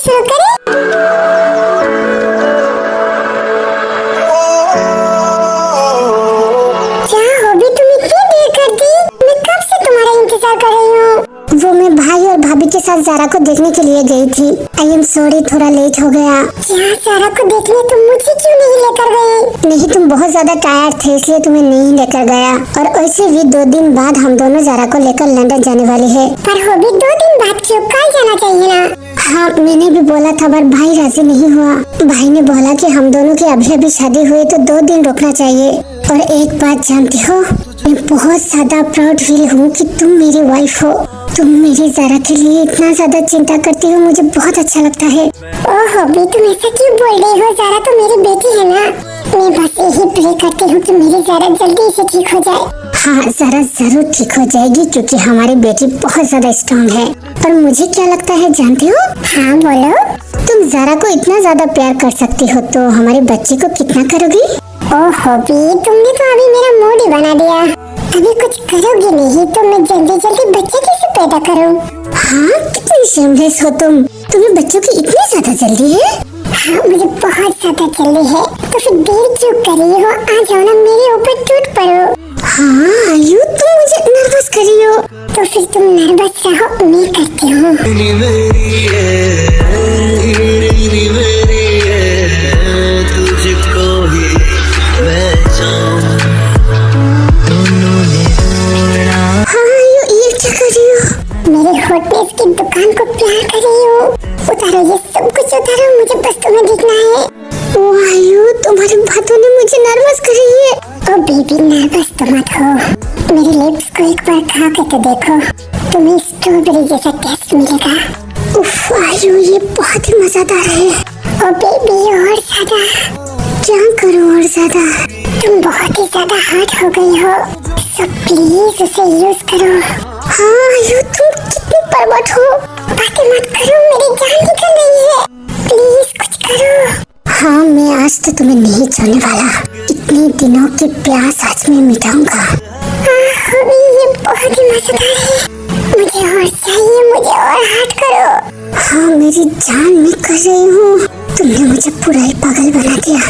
शुरू करें? क्या हॉबी तुम इतनी देर कर दी? मैं कब से तुम्हारा इंतजार कर रही हूँ। वो मैं भाई और भाभी के साथ ज़ारा को देखने के लिए गई थी। आई एम सॉरी, थोड़ा लेट हो गया। क्या ज़ारा को देखने तुम मुझे क्यों नहीं लेकर गए? नहीं, तुम बहुत ज्यादा टायर्ड थे इसलिए तुम्हें नहीं लेकर गया। और वैसे भी 2 दिन बाद हम दोनों ज़ारा को लेकर लंदन जाने वाले हैं। पर हॉबी 2 दिन बाद क्यों? कल जाना चाहिए ना। हाँ, मैंने भी बोला था पर भाई राजी नहीं हुआ। भाई ने बोला कि हम दोनों की अभी अभी शादी हुई तो 2 दिन रुकना चाहिए। और एक बात जानती हो, मैं बहुत ज्यादा प्राउड फील हूँ कि तुम मेरी वाइफ हो। तुम मेरी ज़ारा के लिए इतना ज्यादा चिंता करती हो, मुझे बहुत अच्छा लगता है। ओह हॉबी, तुम ऐसा क्यों बोल रही हो? ज़ारा तो मेरी बेटी है ना। मैं बस यही प्रे करती हूँ कि मेरी ज़ारा जल्दी से ठीक हो जाए। हाँ, ज़ारा जरूर ठीक हो जाएगी क्योंकि हमारी बेटी बहुत ज्यादा स्ट्रॉन्ग है। और मुझे क्या लगता है जानती हो? हाँ बोलो। तुम ज़ारा को इतना ज्यादा प्यार कर सकती हो तो हमारे बच्चे को कितना करोगी? ओह हॉबी, तुमने तो अभी मेरा मूड ही बना दिया। अभी कुछ करोगी नहीं तो मैं जल्दी जल्दी बच्चे कैसे पैदा करूं? हाँ, कितनी शेमलेस हो तुम। तुम्हें बच्चों की इतनी ज्यादा जल्दी है? हाँ, मुझे बहुत ज्यादा जल्दी है। तो फिर देर क्यों कर रही हो? आ जाओ ना, मेरे ऊपर टूट पड़ो। हाँ आयु, तुम मुझे नर्वस कर रही हो। तो फिर तुम नर्वस रहो, मैं करती हूँ। मेरे हॉटनेस की दुकान को प्यार कर रही हो। उतारो ये सब कुछ उतारो, मुझे बस तुम्हें देखना है। ओह आयु, तुम्हारी बातों ने मुझे नर्वस कर रही है। ओ बेबी, नर्वस तो मत हो। मेरे लिप्स को एक बार खा के तो देखो, तुम्हें स्ट्रॉबेरी जैसा टेस्ट मिलेगा। उफ आयु, ये बहुत ही मजेदार है। ओ बेबी, और ज्यादा। क्या करूं और ज्यादा? तुम बहुत ही ज्यादा हार्ड हो गई हो, सो प्लीज उसे यूज करो। हाँ आयु, तुम कितनी परवट हो। बातें मत करो, मेरी जान निकल रही है। प्लीज कुछ करो। हाँ, मैं आज तो तुम्हें नहीं छोड़ने वाला। इतने दिनों की प्यास आज मैं मिटाऊंगा। ये बहुत ही मजेदार है। मुझे और चाहिए, मुझे और हार्ड करो। हाँ मेरी जान, मैं कर रही हूँ। तुमने मुझे पूरा ही पागल बना दिया।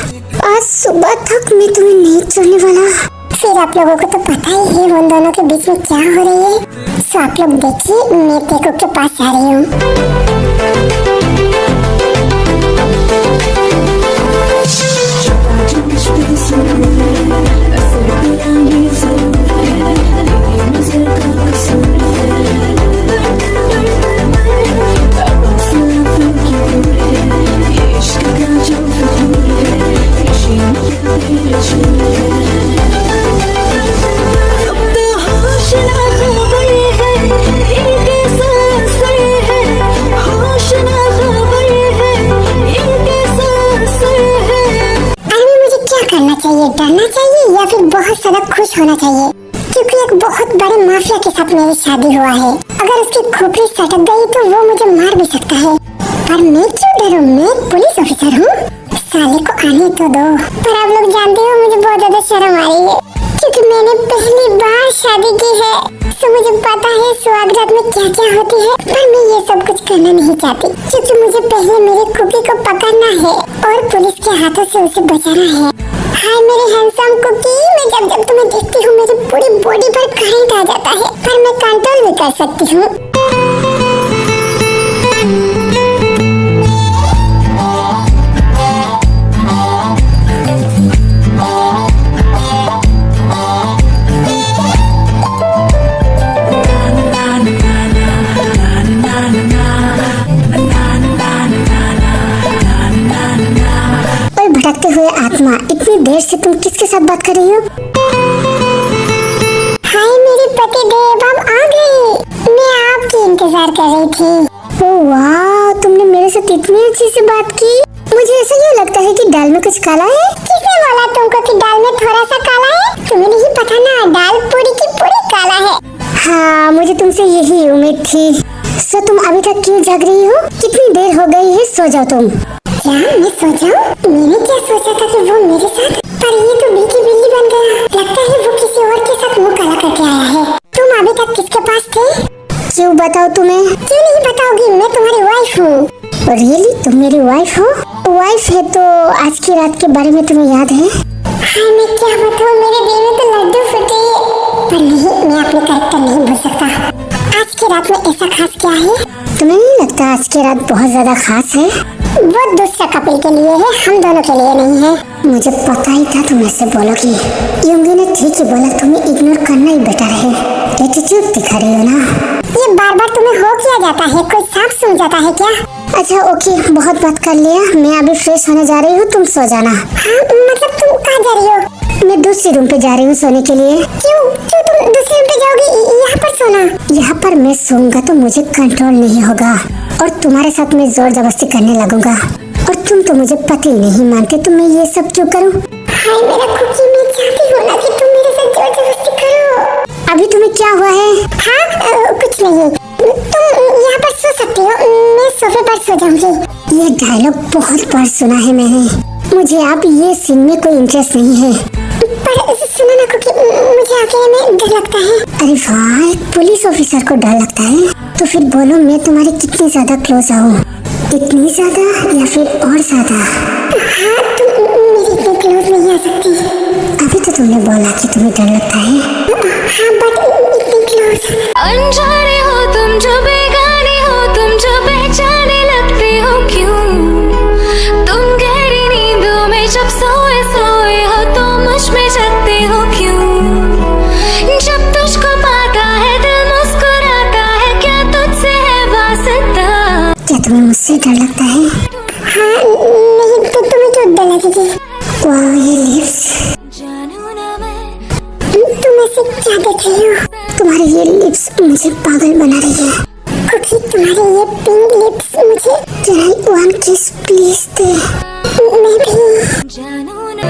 आज सुबह तक मैं तुम्हें नहीं छोड़ने वाला। फिर आप लोगों को तो पता ही है उन दोनों के बीच में क्या हो रही है। सो आप लोग देखिए, मैं टेको के पास जा रही हूँ। डरना चाहिए या फिर बहुत ज्यादा खुश होना चाहिए? क्योंकि एक बहुत बड़े माफिया के साथ मेरी शादी हुआ है। अगर उसकी खोपड़ी सटक गई तो वो मुझे मार भी सकता है। पर मैं क्यों डरूं? मैं पुलिस ऑफिसर हूँ। साले को आने तो दो। पर आप लोग जानते हो, मुझे बहुत ज्यादा शर्म आ रही है क्योंकि मैंने पहली बार शादी की है। तो मुझे पता है सुहागरात में क्या क्या होती है, पर मैं ये सब कुछ करना नहीं चाहती क्योंकि मुझे पहले मेरे कुकी को पकड़ना है और पुलिस के हाथों से उसे बचाना है। हाय मेरे हैंडसम कुकी, मैं जब जब तुम्हें देखती हूँ मेरी पूरी बॉडी पर करंट आ जाता है, पर मैं कंट्रोल भी कर सकती हूँ। भटकते हुए आत्मा, इतनी देर से तुम किसके साथ बात कर रही हो? हाय मेरे पति देव, अब आ गए। मैं आपकी इंतजार कर रही थी। ओह वाह, तुमने मेरे साथ इतनी अच्छी से बात की। मुझे ऐसा क्यों लगता है कि दाल में कुछ काला है? किसने बोला तुमको कि दाल में थोड़ा सा काला है? तुम्हें नहीं पता ना, दाल पूरी की पूरी काला है। हाँ, मुझे तुमसे यही उम्मीद थी। सो तुम अभी तक क्यों जाग रही हो? कितनी देर हो गई है, सो जाओ तुम। क्या मैं सो जाऊं? मैंने क्या सोचा था कि वो मेरे साथ, पर ये तो बीकी बिल्ली बन गया। लगता है वो किसी और के साथ मुंह काला करके आया है। तुम अभी तक किसके पास थे? क्यों बताओ तुम्हें? क्यों नहीं बताओगी? मैं तुम्हारी वाइफ हूँ। रियली? तुम मेरी वाइफ हो? वाइफ है तो आज की रात के बारे में तुम्हें याद है? हाँ, मैं क्या बताऊँ, मेरे दिल में तो लड्डू फूटे। पर नहीं, मैं अपने कैरेक्टर नहीं भूल सकता। आज की रात में ऐसा खास क्या है? तुम्हें नहीं लगता आज की रात बहुत ज्यादा खास है? वो दूसरा कपल के लिए है, हम दोनों के लिए नहीं है। मुझे पता ही था तुम ऐसे बोलोगी। योंगी ने ठीक ही बोला, तुम्हें इग्नोर करना ही बेटर है। एटीट्यूड दिखा रही हो ना। ये बार बार तुम्हें हो क्या जाता है? कोई सांप सूंघ जाता है क्या? अच्छा ओके, बहुत बात कर लिया। मैं अभी फ्रेश होने जा रही हूँ, तुम सो जाना। हाँ, मतलब तुम कहाँ जा रही हो? मैं दूसरी रूम पे जा रही हूँ सोने के लिए। क्यों क्यों तुम दूसरी रूम पे जाओगी? यहाँ पर सोना। यहाँ पर मैं सोऊंगा तो मुझे कंट्रोल नहीं होगा और तुम्हारे साथ मैं जोर जबरदस्ती करने लगूंगा और तुम तो मुझे पति ही नहीं मानते, तो मैं ये सब क्यों करूँ? हाय मेरा कुकी, मैं चाहती हूँ ना कि तुम मेरे साथ जोर जबरदस्ती करो। अभी तुम्हें क्या हुआ है? हाँ कुछ नहीं, तुम यहाँ पर सो सकती हो, मैं सोफे पर सो जाऊंगी। ये डायलॉग बहुत बार सुना है मैंने। मुझे अब ये सीन में कोई इंटरेस्ट नहीं है। पर सुनो ना कुकी, मुझे अकेले में डर लगता है। अरे वाह, एक पुलिस ऑफिसर को डर लगता है? तो फिर बोलो मैं तुम्हारे कितनी ज्यादा क्लोज आऊँ? इतनी ज्यादा या फिर और ज्यादा? हाँ, तुम मेरे इतने क्लोज नहीं आ सकती। अभी तो तुमने बोला कि तुम्हें डर लगता है। हाँ बट इतनी क्लोज। अनजाने हो तुम, जो बेगाने हो तुम, जो पहचाने लगते हो क्यों? तुम गहरी नींदों में जब सोए सोए हो तो मुझ में जगते हो क्यों? जब तुझको पाता है दिल मुस्कुराता है, क्या तुझसे है वास्ता? क्या तुम्हें मुझसे डर लगता है? हाँ नहीं तो तुम्हें क्यों डर लगेगी? वाह ये लिप्स, जानू ना मैं तुम ऐसे क्या देख रही हो? तुम्हारी ये लिप्स मुझे पागल बना रही है। कुकी तुम्हारे ये पिंक लिप्स मुझे can I one kiss please दे। मैं भी जानू ना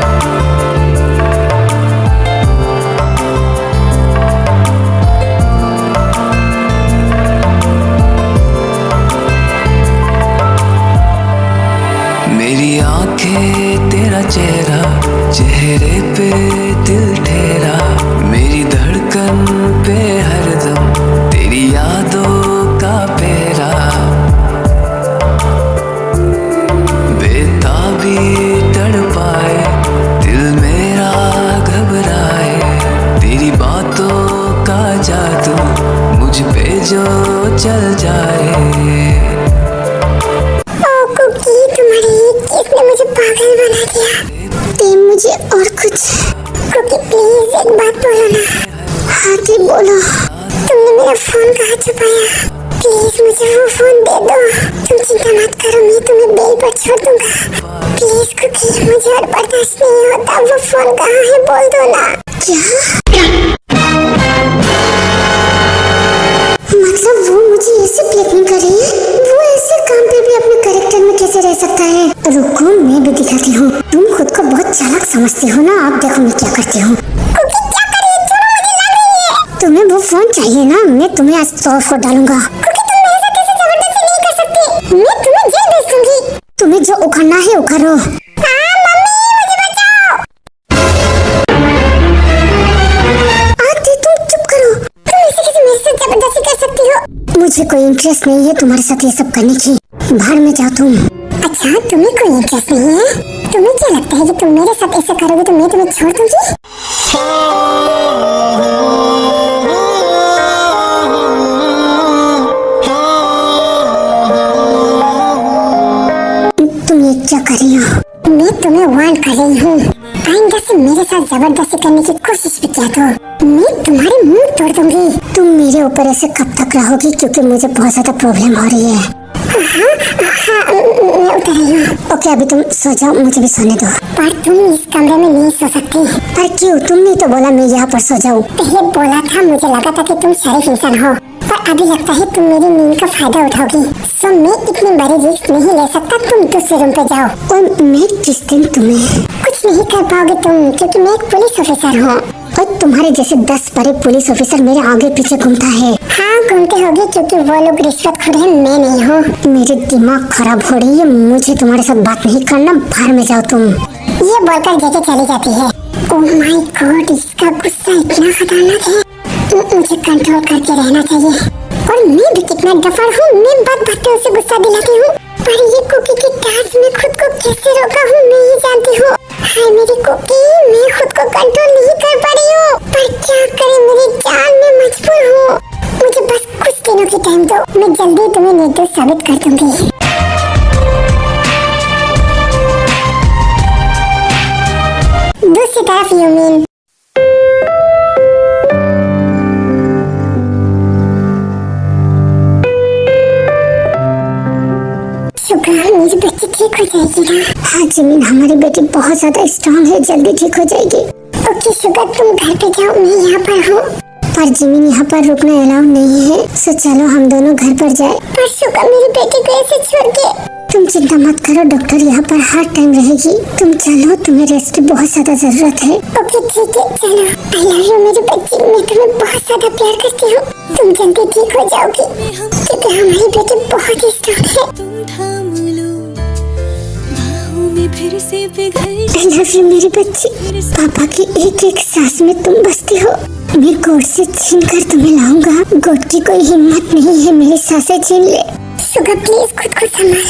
मेरी आंखें तेरा चेहरा, चेहरे पे दिल ठहरा, मेरी धड़कन पे हरदम तेरी यादों का पहरा। बेताबी तड़पाए दिल मेरा घबराए, तेरी बातों का जादू मुझ पे जो चल जाए। इसने मुझे पागल बना दिया। ते मुझे और कुछ। कुकी प्लीज एक बात बोलो ना। हाँ जी बोलो। तुमने मेरा फोन कहाँ छुपाया? प्लीज मुझे वो फोन दे दो। तुम चिंता मत करो, मैं तुम्हें बेल पर छोड़ दूंगा। प्लीज कुकी, मुझे और बर्दाश्त नहीं होता। वो फोन कहाँ है बोल दो ना। क्या? मतलब वो मुझे ऐसे ब्लैकमेल कर रही है? वो ऐसे काम पे भी अपने कैरेक्टर में कैसे रह सकता है? रुको मैं भी दिखाती हूँ। तुम खुद को बहुत चालाक समझती हो ना। आप देखो मैं क्या करती हूँ। कुकी क्या कर रही है? छोड़ो, मुझे लग रही है। तुम्हें वो फोन चाहिए ना? मैं तुम्हें आज तोड़ फोड़ डालूंगा। कुकी तुम मेरे साथ ऐसे जबरदस्ती नहीं कर सकती। मैं तुम्हें जेल भेज दूंगी। तुम्हें जो उखाड़ना है उखाड़ो। मम्मी मुझे बचाओ। आरती तुम चुप करो। तुम ऐसे मेरे साथ जबरदस्ती कर सकती हो? मुझे कोई इंटरेस्ट नहीं है तुम्हारे साथ ये सब करने की। बाहर में जाओ तुम। अच्छा तुम्हें कोई इंटरेस्ट नहीं है? तुम्हें क्या लगता है कि तुम मेरे साथ ऐसा करोगे तो मैं तुम्हें छोड़ दूंगी? तुम ये क्या कर रही हो? मैं तुम्हें वार्न कर रही हूँ। आइंदा से मेरे साथ जबरदस्ती करने की कोशिश भी किया तो मैं तुम्हारे मुंह तोड़ दूंगी। तुम मेरे ऊपर ऐसे कब तक रहोगी? क्योंकि मुझे बहुत ज्यादा प्रॉब्लम हो रही है। हाँ, मैं उतर रही हूँ। ओके अभी तुम सो जाओ, मुझे भी सोने दो। पर तुम इस कमरे में नहीं सो सकती। पर क्यों? तुमने तो बोला मैं यहाँ पर सो जाऊँ। पहले बोला था, मुझे लगा था कि तुम शरीफ इंसान हो, पर अभी लगता है तुम मेरी नींद का फायदा उठाओगी। सो मैं इतनी बड़ी रिस्क नहीं ले सकता। तुम दूसरे रूम पे जाओ। और मैं किस दिन तुम्हें कुछ नहीं कर पाओगे तुम, क्योंकि मैं एक पुलिस ऑफिसर हूँ और तुम्हारे जैसे 10 बड़े पुलिस ऑफिसर मेरे आगे पीछे घूमता है। हाँ घूमते होगी, क्योंकि वो लोग रिश्वतखोर हैं, मैं नहीं हूँ। मेरे दिमाग खराब हो रही है, मुझे तुम्हारे साथ बात नहीं करना। बाहर में जाओ तुम। ये बोलकर जेके चली जाती है। ओह माय गॉड, इसका गुस्सा इतना खतरनाक है। मुझे कंट्रोल करके रहना चाहिए। और मैं भी कितना डफर हूँ, मैं बात बात पे उसे गुस्सा दिलाती हूँ। पर ये कुकी की डांस में खुद को कैसे रोका हूँ मैं ही जानती हूँ। हाय मेरी कुकी, मैं खुद को कंट्रोल नहीं कर पा रही हूँ, पर क्या करे मेरी जान, मैं मजबूर हूँ। मुझे बस कुछ दिनों की टाइम दो, मैं जल्दी तुम्हें निर्दोष साबित कर दूंगी। दूसरी तरफ यूमिन। मेरी बच्ची ठीक हो जाएगी ना? हाँ जिमिन, हमारी बेटी बहुत ज्यादा स्ट्रांग है, जल्दी ठीक हो जाएगी। ओके सुगा, तुम घर पे जाओ, मैं यहाँ पर हूँ। पर जिमिन यहाँ पर रुकना अलाउ नहीं है, सो चलो हम दोनों घर पर जाए। पर सुगा, मेरी बेटी को ऐसे छोड़ के। तुम चिंता मत करो, डॉक्टर यहाँ पर हर टाइम रहेगी। तुम चलो, तुम्हें रेस्ट की बहुत ज्यादा जरूरत है। ओके ठीक है, चलो। आई लव यू मेरी बच्ची, मैं तुम्हें बहुत ज्यादा प्यार करती हूँ। तुम जल्दी ठीक हो जाओगी, क्योंकि हमारी बेटी बहुत ही स्ट्रांग है। फिर से पिघल I love you मेरी बच्ची। पापा की एक एक सांस में तुम बसती हो। मैं गोद से छीन कर तुम्हें लाऊंगा। गोद की कोई हिम्मत नहीं है मेरी सांसें छीन ले। सुगा प्लीज खुद को संभालो,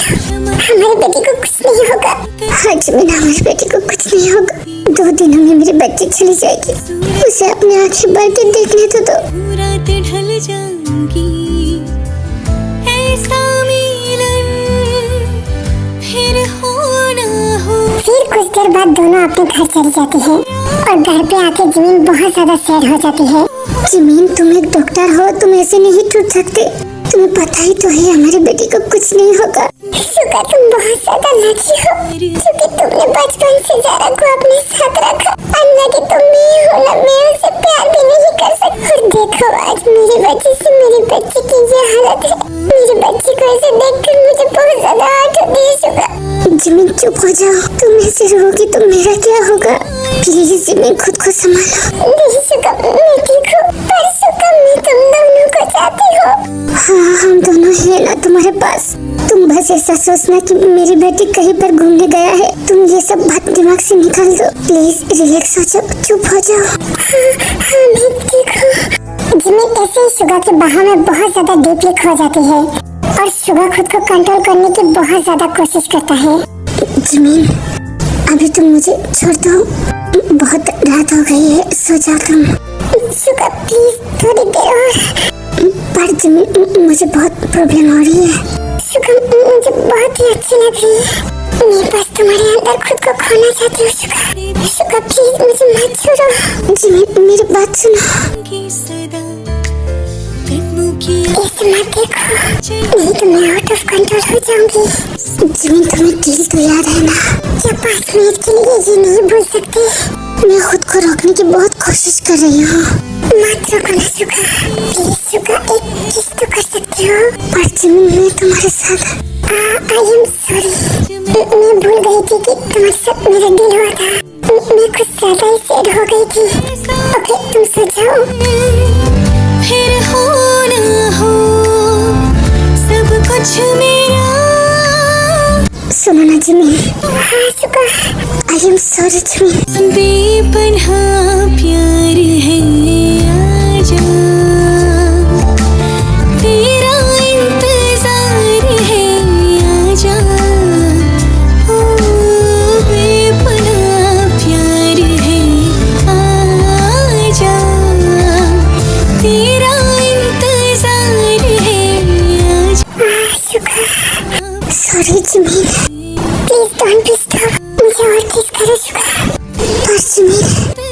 हमारी बेटी को कुछ नहीं होगा। हाँ जिमिन, हमारी बेटी को कुछ नहीं होगा। 2 दिनों में मेरी बच्ची चली जाएगी, उसे अपने आंखें भर के देखने तो दो। रात ढल जाएगी, ऐसा मिलन फिर हो ना हो। फिर कुछ देर बाद दोनों अपने घर चली जाती है और घर पे आके जिमिन बहुत ज्यादा सैड हो जाती है। जिमिन, तुम एक डॉक्टर हो, तुम ऐसे नहीं टूट सकते। तुम्हें पता ही तो है हमारी बेटी को कुछ नहीं होगा। सुगा, तुम बहुत ज्यादा लकी हो, क्योंकि तुमने बचपन से ज़ारा को अपने साथ रखा। अनलकी तुम नहीं हो ना, मैं उसे प्यार भी नहीं कर सकती। और देखो आज मेरी वजह से मेरी बच्ची की ये हालत है। मेरी बच्ची को ऐसे देखकर मुझे बहुत ज्यादा आहट होती है। सुगा जिमिन चुप हो जाओ, तुम ऐसे रहोगी तो मेरा क्या होगा? प्लीज जिमिन खुद को संभालो। नहीं सुगा, मैं ठीक हूँ, पर सुगा मैं तुम दोनों को चाहती हूँ। हाँ हम दोनों हैं ना तुम्हारे पास। तुम बस ऐसा सोचना कि मेरी बेटी कहीं पर घूमने गया है। तुम ये सब बात दिमाग से निकाल दो, प्लीज रिलैक्स हो जाओ, चुप हो जाओ। हाँ मैं ठीक हूँ। जिमिन ऐसे ही सुगा के बाहों में बहुत ज्यादा डीपली खो जाती है और सुगा खुद को कंट्रोल करने की बहुत ज्यादा कोशिश करता है। जिमिन अभी तुम मुझे छोड़ दो, बहुत रात हो गई है, सो जाओ तुम। सुगा प्लीज थोड़ी देर और। पर जिमिन मुझे बहुत प्रॉब्लम हो रही है। सुगा मुझे बहुत ही अच्छी लग रही है, मैं बस तुम्हारे अंदर खुद को खोना चाहती हूँ। सुगा प्लीज मुझे मत छोड़ो। जिमिन मेरी बात सुनो। ऐसे मत देखो, नहीं तो मैं आउट ऑफ कंट्रोल हो जाऊंगी। जिमिन तुम्हें दिल तो याद है ना, क्या 5 मिनट के लिए ये नहीं भूल सकती? मैं खुद को रोकने की बहुत कोशिश कर रही हूँ। मत रोको ना सुगा, प्लीज सुगा एक किस तो कर सकती हो। पर जिमिन मैं तुम्हारे साथ। आई एम सॉरी, मैं भूल गई थी कि तुम्हारे साथ मेरा दिल हुआ था। मैं कुछ ज्यादा ही सैड हो गई थी। ओके तुम सो जाओ। फिर हो ना हो सब कुछ मेरा। सुनो ना जिमिन। हाँ Suga. I am sorry Jimin. बेपनाह प्यार है, आजा तेरा इंतजार है, आजा ओ बेपनाह प्यार है, आजा तेरा इंतजार है, आजा। Suga sorry Jimin, please don't be stop, मुझे और किस करो सुगा। पर जिमिन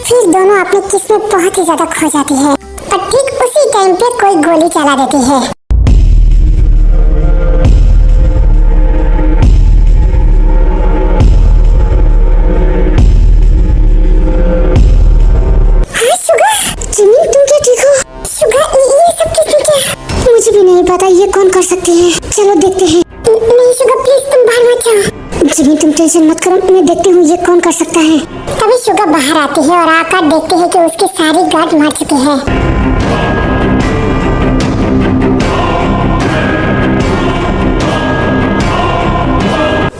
फिर दोनों अपने किस में बहुत ही ज्यादा खो जाती है और ठीक उसी टाइम पे कोई गोली चला देती है। हाँ सुगा, जिमिन तुम क्या ठीक हो? सुगा ये सब किसने किया? मुझे भी नहीं पता, ये कौन कर सकती है। चलो देखते हैं। नहीं सुगा प्लीज तुम बाहर मत जाओ। जिमिन तुम टेंशन मत करो, मैं देखती हूँ ये कौन कर सकता है। तभी सुगा बाहर आती है और आकर देखती है कि उसके सारे गार्ड मर चुके हैं।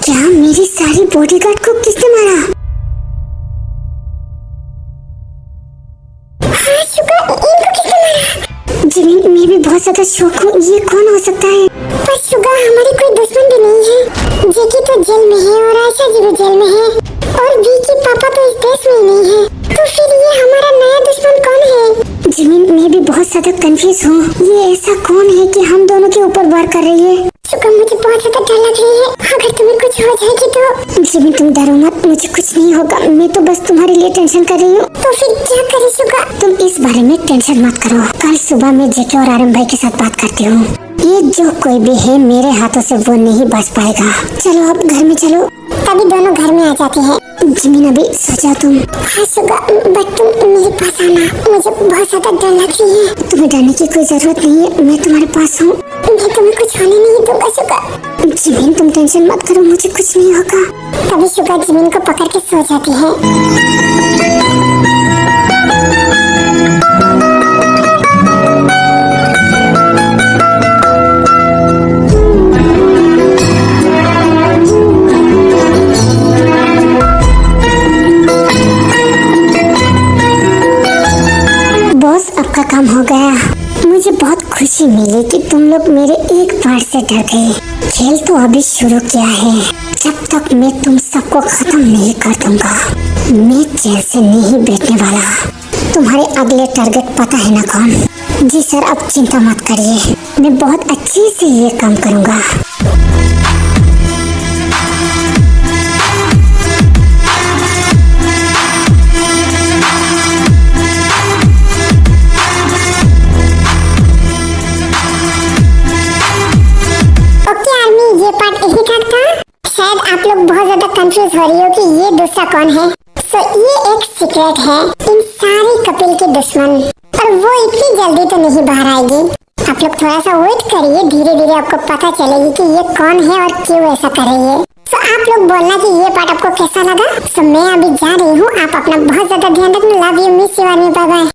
क्या मेरी सारी बॉडीगार्ड को किसने मारा? हाँ सुगा इनको किसने मारा? जिमिन मैं भी बहुत ज्यादा शौक हूँ, ये कौन हो सकता है? पर सुगा हमारी कोई दुश्मन भी नहीं है। जेकी तो जेल में है और आयशा जी भी जेल में है और वी के पापा तो इस देश में ही नहीं है, तो फिर ये हमारा नया दुश्मन कौन है? जिमिन, मैं भी बहुत ज्यादा कंफ्यूज हूँ। ये ऐसा कौन है कि हम दोनों के ऊपर वार कर रही है? सुगा मुझे बहुत ज्यादा डर लग रही है, अगर तुम्हें कुछ हो जाएगी तो। जिमिन तुम डरो मत, मुझे कुछ नहीं होगा, मैं तो बस तुम्हारे लिए टेंशन कर रही हूँ। तो फिर क्या करे सुगा? तुम इस बारे में टेंशन मत करो, कल सुबह मैं जेके और आरम भाई के साथ बात करती हूँ। ये जो कोई भी है मेरे हाथों से वो नहीं बच पाएगा। चलो अब घर में चलो। तभी दोनों घर में आ जाते हैं। जिमिन अभी सो जाओ तुम। हाँ सुगा, बट तुम मेरे पास आना, मुझे बहुत ज्यादा डर लग रही है। तुम्हें डरने की कोई जरूरत नहीं है, मैं तुम्हारे पास हूँ, मैं तुम्हें कुछ होने नहीं दूंगा सुगा। जिमिन तुम टेंशन मत करो, मुझे कुछ नहीं होगा। तभी सुगा जिमिन को पकड़ के सो जाती है। बॉस आपका काम हो गया। मुझे बहुत खुशी मिली कि तुम लोग मेरे एक बार से डर गए। खेल तो अभी शुरू किया है, जब तक मैं तुम सबको खत्म नहीं कर दूंगा मैं चैन से नहीं बैठने वाला। तुम्हारे अगले टारगेट पता है ना कौन? जी सर, अब चिंता मत करिए, मैं बहुत अच्छे से ये काम करूंगा। ये पार्ट यही तक था। शायद आप लोग बहुत ज्यादा कंफ्यूज हो रही हो कि ये दूसरा कौन है। सो ये एक सीक्रेट है इन सारी कपिल के दुश्मन, और वो इतनी जल्दी तो नहीं बाहर आएगी। आप लोग थोड़ा सा वेट करिए, धीरे धीरे आपको पता चलेगी कि ये कौन है और क्यों ऐसा कर रही है। तो आप लोग बोलना कि ये पार्ट आपको कैसा लगा। सो मैं अभी जा रही हूँ, आप अपना बहुत ज्यादा ध्यान रखना। Love you, miss you, bye bye.